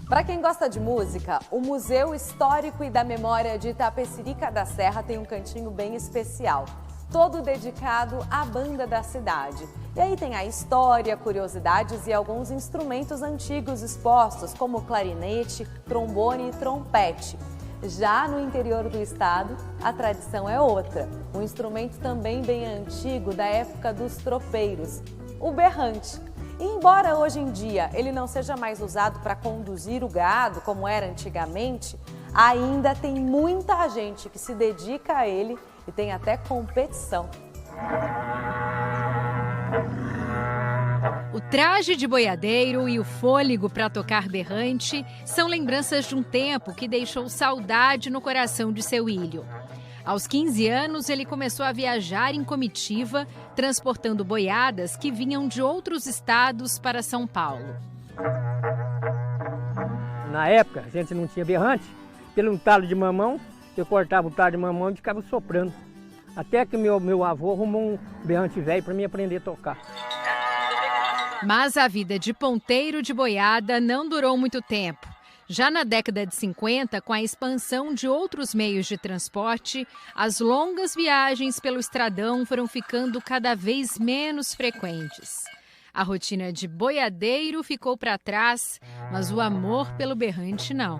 Para quem gosta de música, o Museu Histórico e da Memória de Itapecerica da Serra tem um cantinho bem especial, todo dedicado à banda da cidade. E aí tem a história, curiosidades e alguns instrumentos antigos expostos, como clarinete, trombone e trompete. Já no interior do estado, a tradição é outra. Um instrumento também bem antigo da época dos tropeiros, o berrante. E embora hoje em dia ele não seja mais usado para conduzir o gado, como era antigamente, ainda tem muita gente que se dedica a ele e tem até competição. O traje de boiadeiro e o fôlego para tocar berrante são lembranças de um tempo que deixou saudade no coração de seu Ilho. Aos 15 anos, ele começou a viajar em comitiva, transportando boiadas que vinham de outros estados para São Paulo. Na época, a gente não tinha berrante. Pelo talo de mamão, eu cortava o talo de mamão e ficava soprando. Até que meu avô arrumou um berrante velho para mim aprender a tocar. Mas a vida de ponteiro de boiada não durou muito tempo. Já na década de 50, com a expansão de outros meios de transporte, as longas viagens pelo estradão foram ficando cada vez menos frequentes. A rotina de boiadeiro ficou para trás, mas o amor pelo berrante não.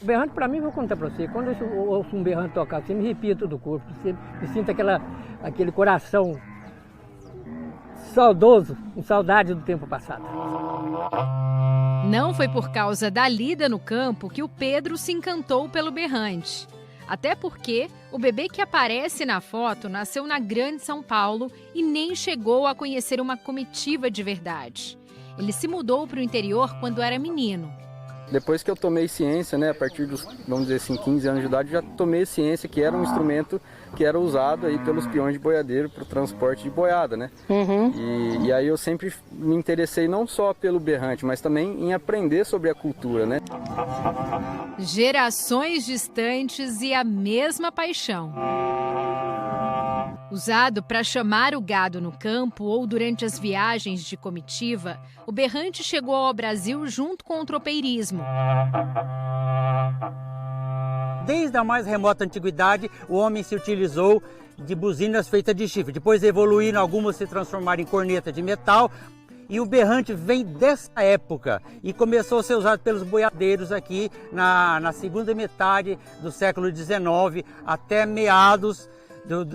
O berrante, para mim, vou contar para você, quando eu ouço um berrante tocar, você me arrepia todo o corpo, você me sinto aquele coração saudoso, com saudade do tempo passado. Não foi por causa da lida no campo que o Pedro se encantou pelo berrante. Até porque o bebê que aparece na foto nasceu na Grande São Paulo e nem chegou a conhecer uma comitiva de verdade. Ele se mudou para o interior quando era menino. Depois que eu tomei ciência, a partir dos, vamos dizer assim, 15 anos de idade, já tomei ciência que era um instrumento que era usado aí pelos peões de boiadeiro para o transporte de boiada, E aí eu sempre me interessei não só pelo berrante, mas também em aprender sobre a cultura, Gerações distantes e a mesma paixão. Usado para chamar o gado no campo ou durante as viagens de comitiva, o berrante chegou ao Brasil junto com o tropeirismo. Desde a mais remota antiguidade, o homem se utilizou de buzinas feitas de chifre. Depois evoluíram, algumas se transformaram em corneta de metal. E o berrante vem dessa época e começou a ser usado pelos boiadeiros aqui na segunda metade do século XIX até meados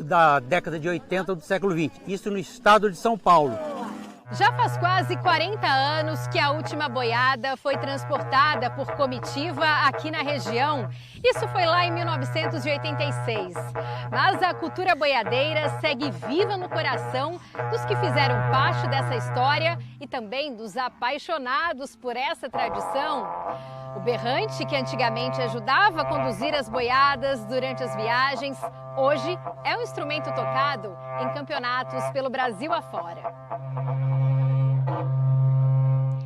da década de 80 do século XX, isso no estado de São Paulo. Já faz quase 40 anos que a última boiada foi transportada por comitiva aqui na região. Isso foi lá em 1986. Mas a cultura boiadeira segue viva no coração dos que fizeram parte dessa história e também dos apaixonados por essa tradição. O berrante, que antigamente ajudava a conduzir as boiadas durante as viagens, hoje é um instrumento tocado em campeonatos pelo Brasil afora.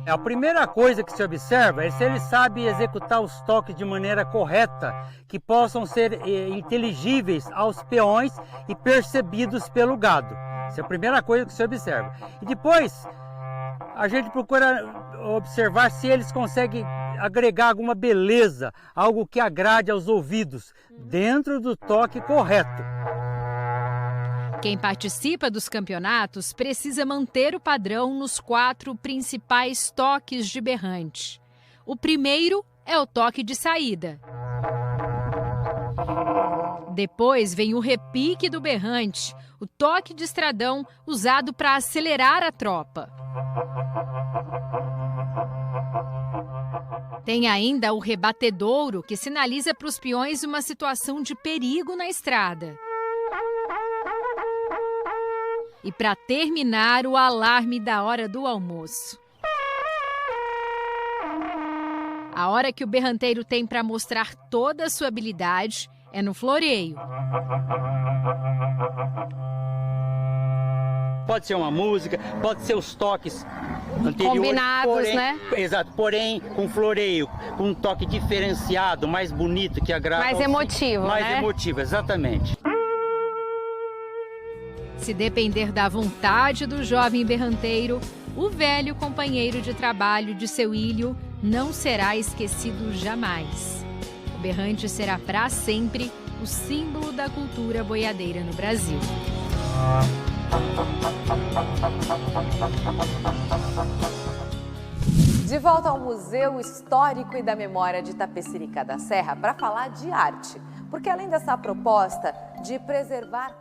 A primeira coisa que se observa é se ele sabe executar os toques de maneira correta, que possam ser inteligíveis aos peões e percebidos pelo gado. Essa é a primeira coisa que se observa. E depois, a gente procura observar se eles conseguem agregar alguma beleza, algo que agrade aos ouvidos, dentro do toque correto. Quem participa dos campeonatos precisa manter o padrão nos 4 principais toques de berrante. O primeiro é o toque de saída. Depois vem o repique do berrante, o toque de estradão usado para acelerar a tropa. Tem ainda o rebatedouro, que sinaliza para os peões uma situação de perigo na estrada. E para terminar, o alarme da hora do almoço. A hora que o berranteiro tem para mostrar toda a sua habilidade é no floreio. Pode ser uma música, pode ser os toques anteriores. Combinados, porém, exato, porém com floreio, com um toque diferenciado, mais bonito, que agrada. Mais emotivo, mais né? emotivo, exatamente. Se depender da vontade do jovem berranteiro, o velho companheiro de trabalho de seu Ilho não será esquecido jamais. O berrante será para sempre o símbolo da cultura boiadeira no Brasil. De volta ao Museu Histórico e da Memória de Itapecerica da Serra para falar de arte, porque além dessa proposta de preservar